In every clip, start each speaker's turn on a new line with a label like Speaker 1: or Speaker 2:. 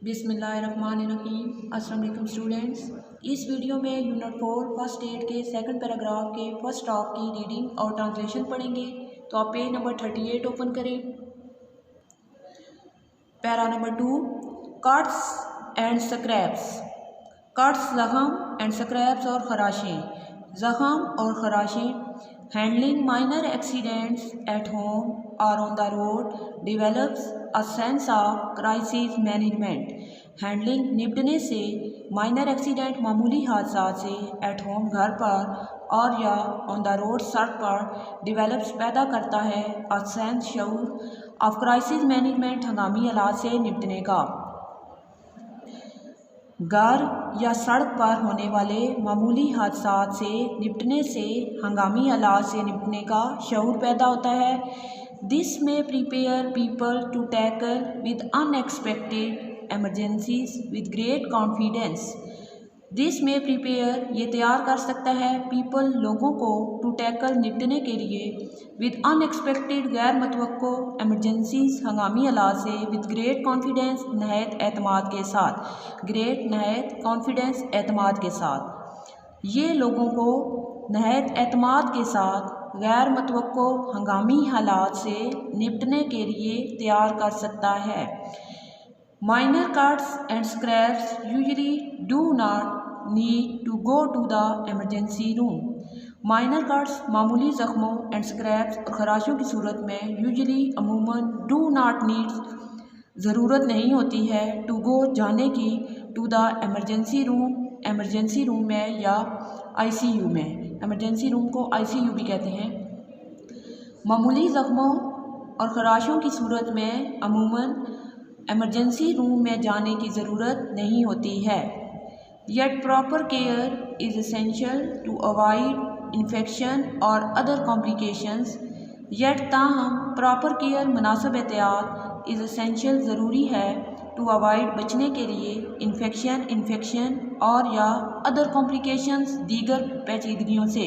Speaker 1: बिस्मिल्लाहिर्रहमानिर्रहीम। अस्सलाम वालेकुम स्टूडेंट्स। इस वीडियो में यूनिट 4 फर्स्ट एड के सेकंड पैराग्राफ के फर्स्ट हाफ की रीडिंग और ट्रांसलेशन पढ़ेंगे। तो आप पेज नंबर 38 ओपन करें। Para number 2, cuts and scrapes. Cuts ज़ख़म एंड स्क्रैप्स और खराशें। ज़ख़म और खराशें। Handling minor accidents at home और on the road develops a sense of crisis management. Handling निपटने से, माइनर एक्सीडेंट मामूली हादसा से, एट होम घर पर और या ऑन द रोड सड़क पर, डिवेलप्स पैदा करता है अ सेंस शऊर ऑफ क्राइसिस मैनेजमेंट हंगामी हालात से निपटने का। घर या सड़क पर होने वाले मामूली हादसात से निपटने से, हंगामी हालात से निपटने का शऊर पैदा होता है। दिस में prepare people to tackle with unexpected emergencies with great confidence. This में प्रिपेयर ये तैयार कर सकता है, पीपल लोगों को, टू टैकल निपटने के लिए, विद अनएक्सपेक्टेड गैर मतवक्को, एमरजेंसीज हंगामी हालात से, विद ग्रेट कॉन्फिडेंस नहायत एतमाद के साथ। ग्रेट नहायत कॉन्फिडेंस एतमाद के साथ। ये लोगों को नहायत एतमाद के साथ गैर मतवक्को हंगामी हालात से निपटने के लिए तैयार कर सकता है। Minor cuts and scraps usually do not need to go to the emergency room. Minor cuts मामूली ज़ख्मों एंड स्क्रैप्स और खराशों की सूरत में यूजुअली अमूमन डू नॉट नीड्स ज़रूरत नहीं होती है, टू गो जाने की, to the emergency room emergency room में या आईसीयू में। एमरजेंसी रूम को आईसीयू भी कहते हैं। मामूली ज़ख्मों और खराशों की सूरत में अमूमन एमरजेंसी रूम में जाने की ज़रूरत नहीं होती है। Yet proper care is essential to avoid infection और अदर कॉम्प्लिकेशंस। येट ताहम प्रॉपर केयर मुनासिब एहतियात इज़ एसेंशियल ज़रूरी है, टू अवॉइड बचने के लिए, इन्फेक्शन और या अदर कॉम्प्लिकेशंस दीगर पेचीदगियों से।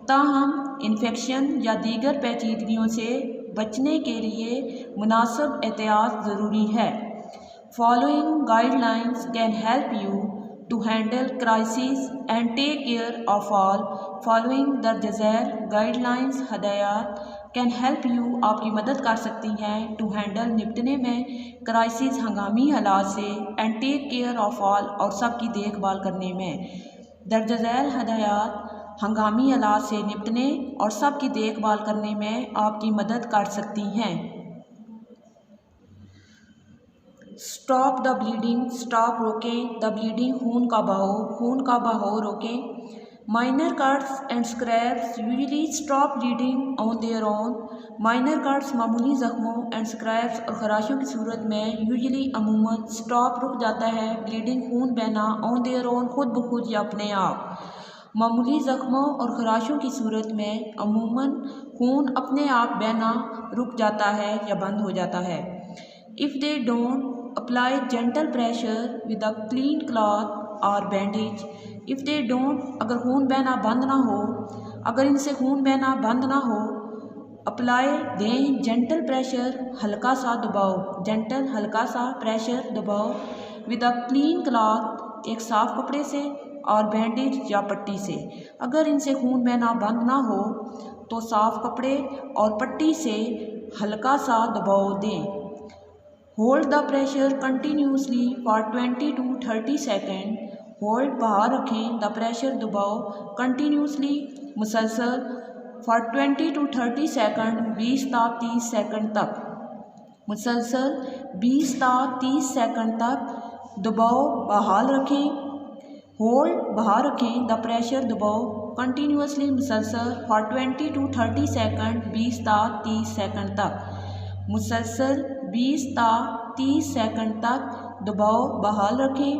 Speaker 1: ताहम इन्फेक्शन या दीगर पेचीदगियों से बचने के लिए मुनासिब एहतियात ज़रूरी है। Following guidelines can help you to handle crisis and take care of all. Following दर्ज झैल गाइडलाइंस हदायत कैन हेल्प यू आपकी मदद कर सकती हैं, टू हैंडल निपटने में, क्राइसिस हंगामी हालात से, and take care of all और सब की देखभाल करने में। दर्ज झैल हदायत हंगामी हालात से निपटने और सब की देखभाल करने में आपकी मदद कर सकती हैं। Stop the bleeding. स्टॉप रोकें, द ब्लीडिंग खून का बहाव रोकें। Minor cuts and scraps usually stop bleeding on their own. Minor cuts मामूली ज़ख्मों एंड स्क्रैप्स और खराशों की सूरत में यूजुअली अमूमन स्टॉप रुक जाता है, ब्लीडिंग खून बहना, ऑन देयर ओन खुद ब खुद या अपने आप। मामूली ज़ख्मों और खराशों की सूरत में अमूमन खून अपने आप बहना रुक जाता है या बंद हो जाता है। If they don't apply gentle pressure with a clean cloth और बैंडेज। इफ़ दे डोंट अगर खून बहना बंद ना हो, अगर इनसे खून बहना बंद ना हो, अप्लाई दें जेंटल प्रेशर हल्का सा दबाव, जेंटल हल्का सा प्रेशर दबाव, विद अ क्लीन क्लॉथ एक साफ़ कपड़े से, और बैंडेज या पट्टी से। अगर इनसे खून बहना बंद ना हो तो साफ़ कपड़े और पट्टी से हल्का सा दबाव दें। Hold the pressure continuously for 20 to 30 second. Hold बाहर रखें, द प्रेशर दबाव, कंटिन्यूसली मुसलसल, फॉर 20 to 30 सेकेंड 20 ता 30 सेकेंड तक। मुसलसल 20 ता 30 सेकेंड तक दबाव बहाल रखें। होल्ड बाहर रखें, द प्रेशर दबाव, कंटिन्यूसली मुसलसल, फॉर 20 to 30 सेकेंड 20 ता 30 सेकेंड तक। मुसलसल 20 ता 30 सेकेंड तक दबाव बहाल रखें।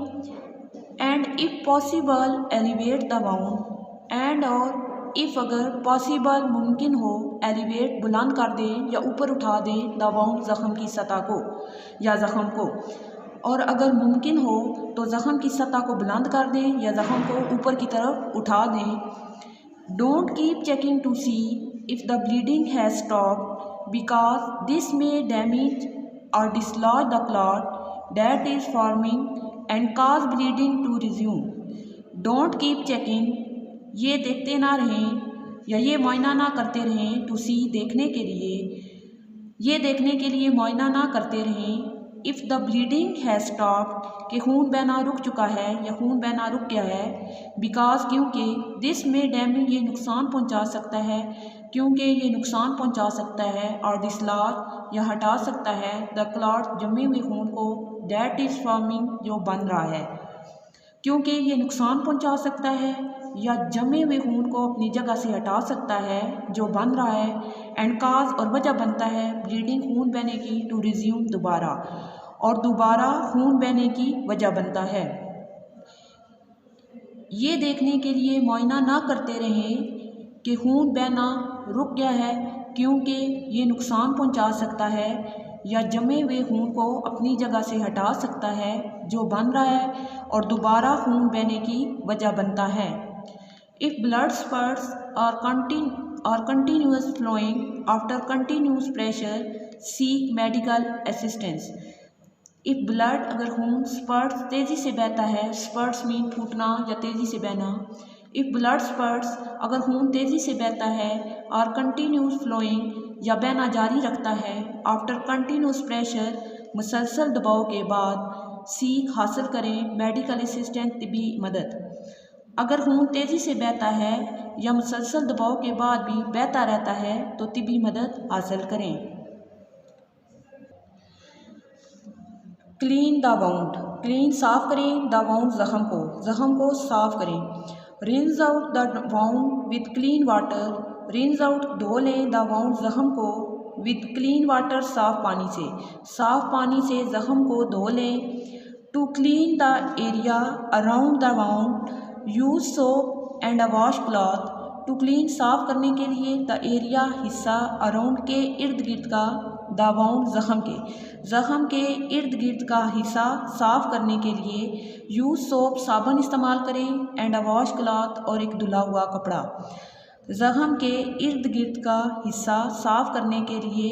Speaker 1: And if possible elevate the wound. And और इफ़ अगर पॉसिबल मुमकिन हो, एलिवेट बुलंद कर दें या ऊपर उठा दें, द वाउंड ज़ख़म की सतह को या ज़ख़म को। और अगर मुमकिन हो तो ज़ख़म की सतह को बुलंद कर दें या ज़ख़म को ऊपर की तरफ उठा दें। Don't keep checking to see if the bleeding has stopped because this may damage or dislodge the clot. that is forming and cause bleeding to resume. Don't keep checking, ये देखते ना रहें या ये मुआयना ना करते रहें, to see देखने के लिए, ये देखने के लिए मुआयना ना करते रहें। If the bleeding has stopped, कि खून बहना रुक चुका है या खून बहना रुक गया है। बिकॉज, क्योंकि, दिस में डैमेज, ये नुकसान पहुंचा सकता है, क्योंकि ये नुकसान पहुंचा सकता है, और डिसलॉज, या हटा सकता है, द क्लॉट, जमे हुए खून को, दैट इज़ फॉर्मिंग, जो बन रहा है। क्योंकि ये नुकसान पहुंचा सकता है या जमे हुए खून को अपनी जगह से हटा सकता है जो बन रहा है, एंड काज, और वजह बनता है ब्लीडिंग, खून बहने की, टू रिज्यूम, दोबारा, और दोबारा खून बहने की वजह बनता है। ये देखने के लिए मुआयना ना करते रहें कि खून बहना रुक गया है, क्योंकि ये नुकसान पहुंचा सकता है या जमे हुए खून को अपनी जगह से हटा सकता है जो बन रहा है, और दोबारा खून बहने की वजह बनता है। इफ़ ब्लड स्पर्ट्स और continuous flowing after continuous pressure, seek medical assistance. If blood, अगर खून, स्पर्ट्स, तेज़ी से बहता है, स्पर्ट्स मीन फूटना या तेज़ी से बहना। इफ़ ब्लड स्पर्ट्स, अगर खून तेज़ी से बहता है, और कंटिन्यूस फ्लोइंग, या बहना जारी रखता है, आफ्टर कंटिन्यूस प्रेशर, मुसलसल दबाव के बाद, सीख, हासिल करें, मेडिकल असिस्टेंस, तिब्बी मदद। अगर खून तेज़ी से बहता है या मुसलसल दबाव के बाद भी बहता रहता है तो तिब्बी मदद हासिल करें। क्लीन द वाउंड, क्लीन, साफ़ करें, द वाउंड, ज़ख़म को साफ़ करें। Rinse out the wound with clean water, rinse out, धो लें, द वाउंड, ज़ख़म को, विद क्लीन वाटर, साफ़ पानी से ज़ख़म को धो लें। To clean the area around the wound, use soap and a wash cloth. To clean, साफ़ करने के लिए, द एरिया, हिस्सा, अराउंड के, इर्द गिर्द का, द वाउंड, ज़ख़म के इर्द गिर्द का हिस्सा साफ़ करने के लिए, यूज सोप, साबुन इस्तेमाल करें, एंड अ वॉश क्लॉथ, और एक धुला हुआ कपड़ा। ज़ख़म के इर्द गिर्द का हिस्सा साफ़ करने के लिए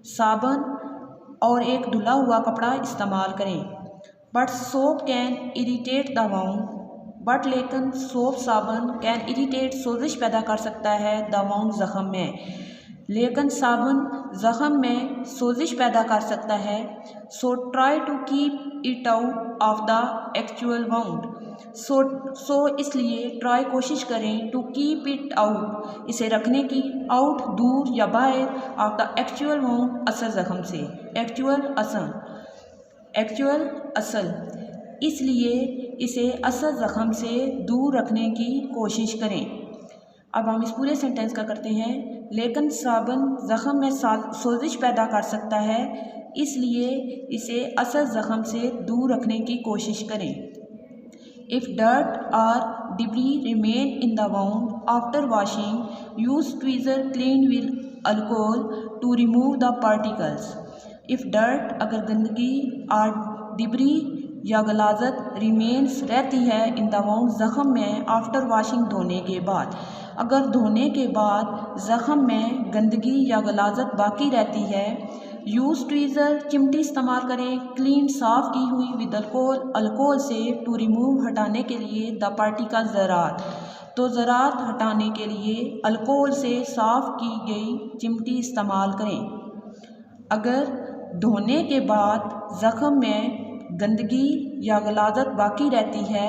Speaker 1: साबुन और एक धुला हुआ कपड़ा इस्तेमाल करें। But soap can irritate the wound, but लेकिन सोप, साबुन, कैन इरिटेट, सोजिश पैदा कर सकता है, द वाउंड, ज़ख़म में, लेकिन साबुन ज़ख़म में सोजिश पैदा कर सकता है। So try to keep it out of the actual wound, so इसलिए ट्राई, कोशिश करें, टू कीप इट आउट, इसे रखने की, आउट, दूर या बाहर, ऑफ द एक्चुअल वाउंड, असल ज़ख़म से, एक्चुअल, असल, इसलिए इसे असल ज़ख़म से दूर रखने की कोशिश करें। अब हम इस पूरे सेंटेंस का करते हैं। लेकिन साबुन ज़ख़म में सोजिश पैदा कर सकता है, इसलिए इसे असल ज़ख़म से दूर रखने की कोशिश करें। इफ़ डर्ट और debris remain in the wound after washing, use tweezer clean with alcohol to remove the particles. If dirt, अगर गंदगी, और डिब्री, या गलाजत, रिमेन्स, रहती है, इन द वाउंड, ज़ख़म में, आफ्टर वॉशिंग, धोने के बाद, अगर धोने के बाद ज़ख़म में गंदगी या गलाजत बाकी रहती है, यूज ट्वीज़र, चिमटी इस्तेमाल करें, क्लीन, साफ़ की हुई, विद अल्कोहल से, टू रिमूव, हटाने के लिए, द पार्टिकल, ज़रात, तो ज़रात हटाने के लिए अल्कोहल से साफ़ की गई चिमटी इस्तेमाल करें। अगर धोने के बाद ज़ख़म में गंदगी या गलाजत बाकी रहती है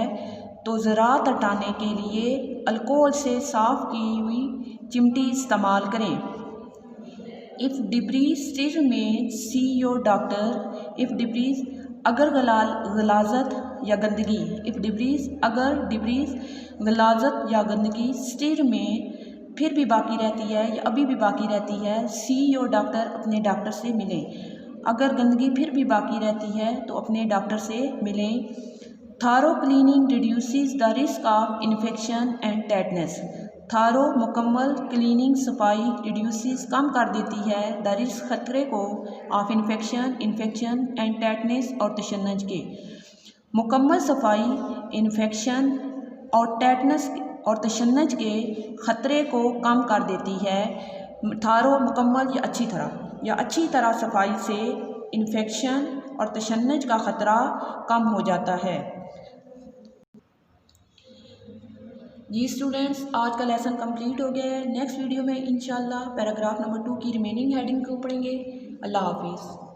Speaker 1: तो ज़रात हटाने के लिए अल्कोहल से साफ़ की हुई चिमटी इस्तेमाल करें। If debris still remains, see your doctor. If debris, अगर गलाजत या गंदगी, इफ़ डिब्रीज, अगर डिब्रीज, गलाजत या गंदगी, स्टिल में, फिर भी बाकी रहती है या अभी भी बाकी रहती है, सी योर डॉक्टर, अपने डॉक्टर से मिलें। अगर गंदगी फिर भी बाकी रहती है तो अपने डॉक्टर से मिलें। थारो cleaning reduces the risk of infection and tetanus. थारो, मुकम्मल, क्लीनिंग, सफाई, रिड्यूसेस, कम कर देती है, द रिस्क, खतरे को, ऑफ इन्फेक्शन, एंड टेटनस, और तशन्नुज के। मुकम्मल सफाई इन्फेक्शन और टेटनस और तशन्नुज के ख़तरे को कम कर देती है। थारो, मुकम्मल या अच्छी तरह सफाई से इन्फेक्शन और तशन्नुज का ख़तरा कम हो जाता है। जी स्टूडेंट्स, आज का लेसन कंप्लीट हो गया है। नेक्स्ट वीडियो में इंशाल्लाह पैराग्राफ नंबर 2 की रिमेनिंग हेडिंग को पढ़ेंगे। अल्लाह हाफिज़।